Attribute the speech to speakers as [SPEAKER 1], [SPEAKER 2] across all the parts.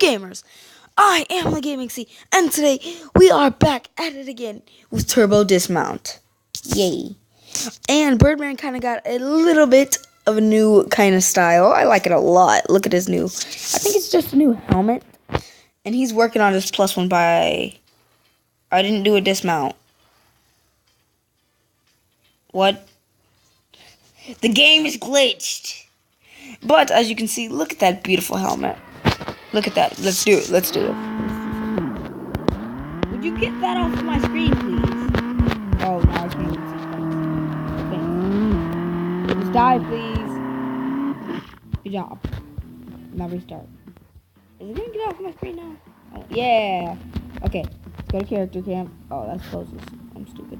[SPEAKER 1] gamers? I am the Gaming C, and today we are back at it again with Turbo Dismount. Yay. And Birdman kind of got a little bit of a new kind of style. I like it a lot. Look at his new, I think it's just a new helmet. And he's working on his +1 by, I didn't do a dismount. What? The game is glitched. But as you can see, look at that beautiful helmet. Look at that. Let's do it. Let's do it. Would you get that off of my screen, please? Oh, now I can't even see. Thanks. Just die, please. Good job. Now restart. Is it gonna get off my screen now? Oh, yeah. Okay. Let's go to character camp. Oh, that's closest. I'm stupid.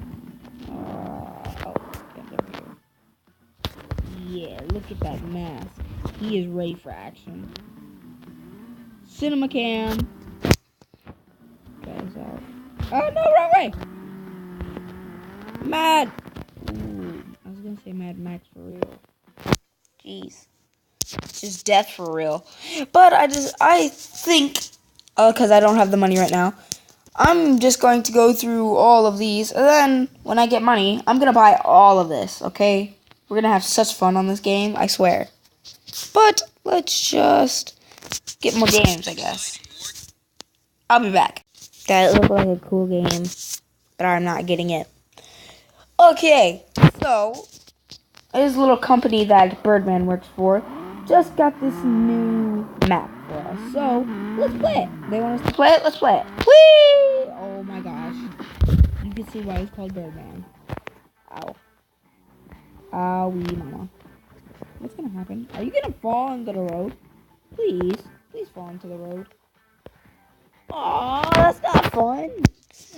[SPEAKER 1] Oh, yeah, over here. Yeah, look at that mask. He is ready for action. Cinema cam. Guys out. Oh no, wrong way! Mad. Ooh, I was gonna say Mad Max for real. Jeez, just death for real. But I think, because I don't have the money right now, I'm just going to go through all of these, and then when I get money, I'm gonna buy all of this. Okay, we're gonna have such fun on this game, I swear. But let's just get more games, I guess. I'll be back. That looked like a cool game, but I'm not getting it. Okay, so this little company that Birdman works for just got this new map for us. So let's play it. They want us to play it? Let's play it. Whee! Oh my gosh. You can see why it's called Birdman. Ow. Owie mama. What's gonna happen? Are you gonna fall into the road? Please. Please fall into the road. Aw, that's not fun.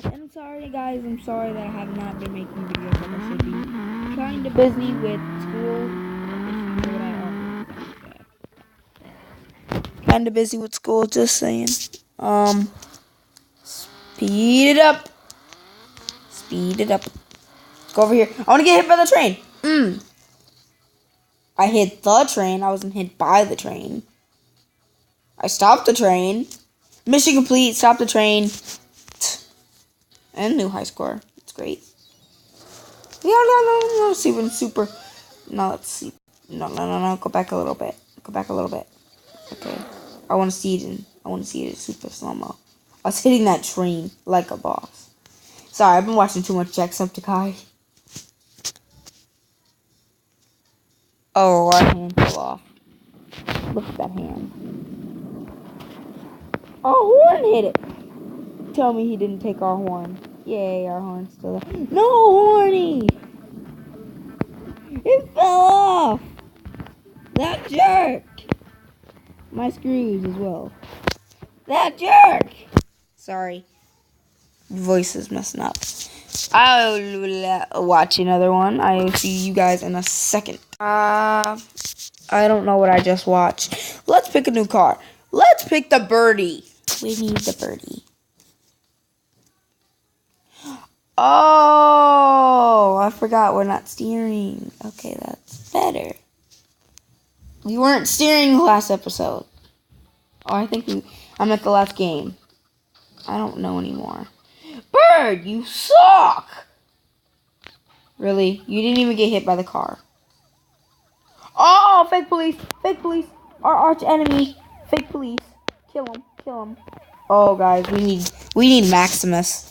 [SPEAKER 1] And I'm sorry, guys. I'm sorry that I have not been making videos like I should be. Kind of busy with school. Kind of busy with school, just saying. Speed it up. Speed it up. Go over here. I want to get hit by the train. I hit the train. I wasn't hit by the train. I stopped the train. Mission complete. Stop the train. And new high score. It's great. No. Even super. No, let's see. No. Go back a little bit. Okay. I want to see it in super slow-mo. I was hitting that train like a boss. Sorry, I've been watching too much Jacksepticeye. Oh, our hand fell off. Look at that hand. Our horn hit it. Tell me he didn't take our horn. Yay, our horn's still there. No, Horny! It fell off! That jerk! My screws as well. That jerk! Sorry. Voice is messing up. I'll watch another one. I'll see you guys in a second. I don't know what I just watched. Let's pick a new car. Let's pick the birdie. We need the birdie. Oh, I forgot we're not steering. Okay, that's better. We weren't steering the last episode. Oh, I think I'm at the last game. I don't know anymore. Bird, you suck! Really? You didn't even get hit by the car. Oh, fake police! Fake police! Our arch enemy! Fake police! Kill him! Oh, guys, we need Maximus.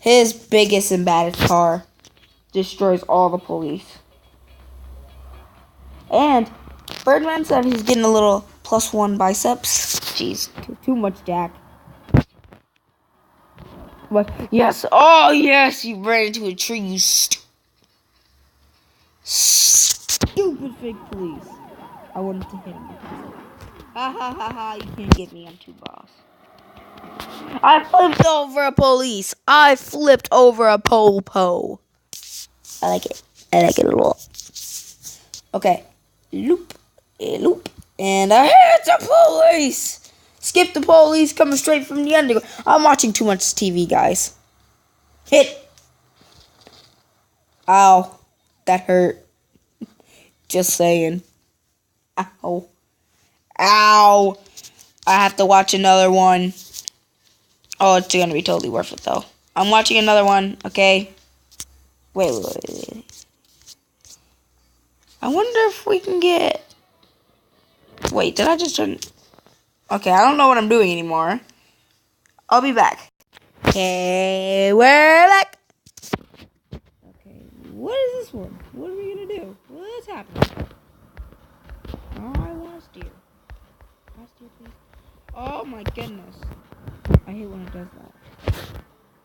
[SPEAKER 1] His biggest and baddest car destroys all the police. And Birdman said he's getting a little +1 biceps. Jeez, too much Jack. What? Yes. Oh, yes, you ran into a tree, you stupid fake police. I wanted to hit him. Ha, you can't get me, I'm too boss. I flipped over a police. I flipped over a po-po. I like it a lot. Okay. Loop. And I hit the police. Skip the police coming straight from the underground. I'm watching too much TV, guys. Hit. Ow. That hurt. Just saying. Ow. I have to watch another one. Oh, it's gonna be totally worth it though. I'm watching another one, okay? Wait. I wonder if we can get... Wait, did I just turn... Okay, I don't know what I'm doing anymore. I'll be back. Okay, we're back. Okay, what is this one? What are we gonna do? What's happening? Oh, I want a steer. Can I steer, please? Oh my goodness. I hate when it does that.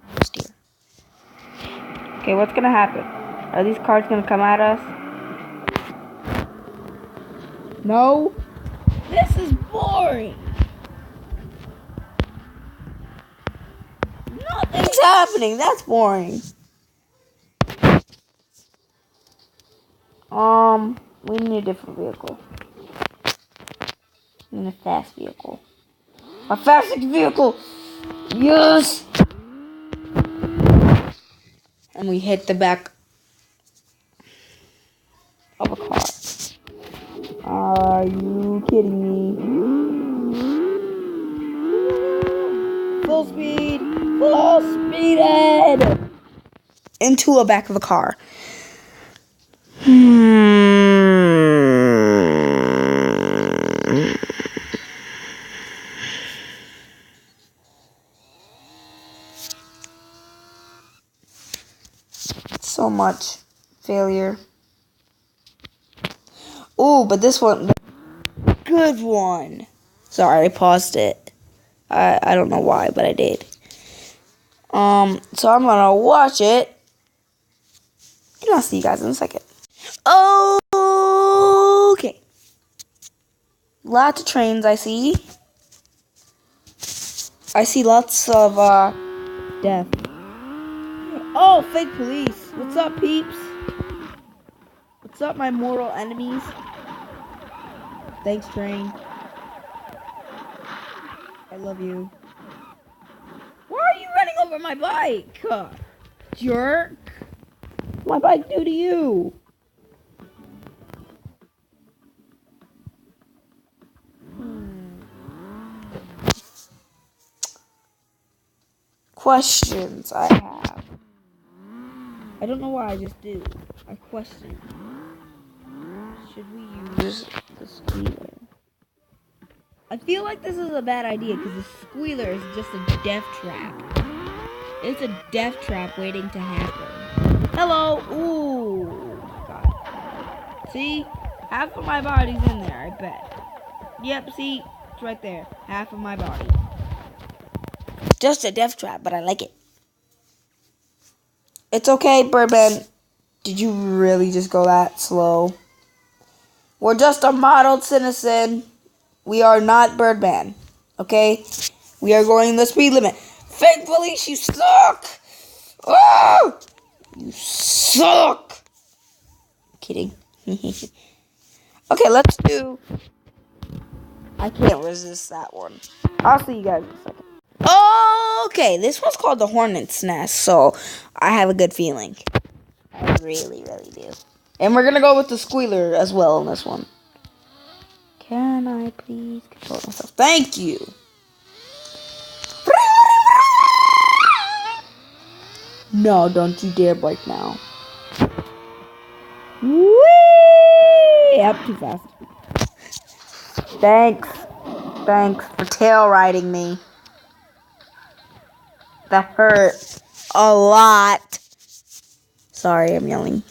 [SPEAKER 1] I want a steer. Okay, what's gonna happen? Are these cars gonna come at us? No. This is boring. Nothing's happening. That's boring. We need a different vehicle. We need a fast vehicle. A fast vehicle. Yes. And we hit the back of a car. Are you kidding me? Full speed ahead into a back of a car. So much failure. Ooh, but this one, good one. Sorry, I paused it. I don't know why, but I did. So I'm gonna watch it, and I'll see you guys in a second. Okay. Lots of trains I see. I see lots of, death. Oh, fake police. What's up, peeps? What's up, my mortal enemies? Thanks, train. I love you. Why are you running over my bike? Jerk. What's my bike do to you? Questions I have. I don't know why I just do. I question. Should we use the squealer? I feel like this is a bad idea because the squealer is just a death trap. It's a death trap waiting to happen. Hello! Ooh! God. See? Half of my body's in there, I bet. Yep, see? It's right there. Half of my body. Just a death trap, but I like it. It's okay, Birdman. Did you really just go that slow? We're just a modeled citizen. We are not Birdman. Okay? We are going the speed limit. Fake police, you suck! Oh! You suck! Kidding. Okay, let's do... I can't resist that one. I'll see you guys in a second. Okay, this one's called the Hornet's Nest, so I have a good feeling. I really, really do. And we're gonna go with the squealer as well in this one. Can I please control myself? Thank you! No, don't you dare break now. Whee! Up too fast. Thanks for tail riding me. That hurt a lot. Sorry, I'm yelling.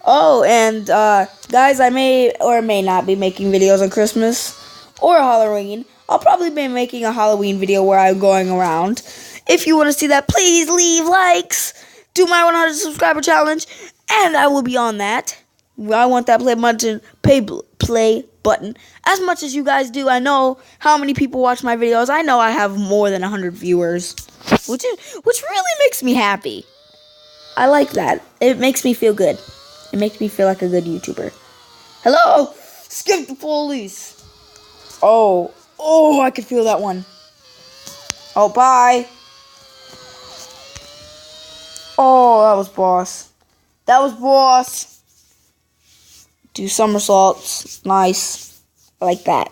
[SPEAKER 1] Oh, and guys, I may or may not be making videos on Christmas or Halloween. I'll probably be making a Halloween video where I'm going around. If you want to see that, please leave likes. Do my 100 subscriber challenge, and I will be on that. I want that play button as much as you guys do. I know how many people watch my videos. I know I have more than 100 viewers, which really makes me happy. I like that. It makes me feel good. It makes me feel like a good YouTuber. Hello, skip the police. Oh, I can feel that one. Oh, bye. Oh, that was boss. Do somersaults. Nice. I like that.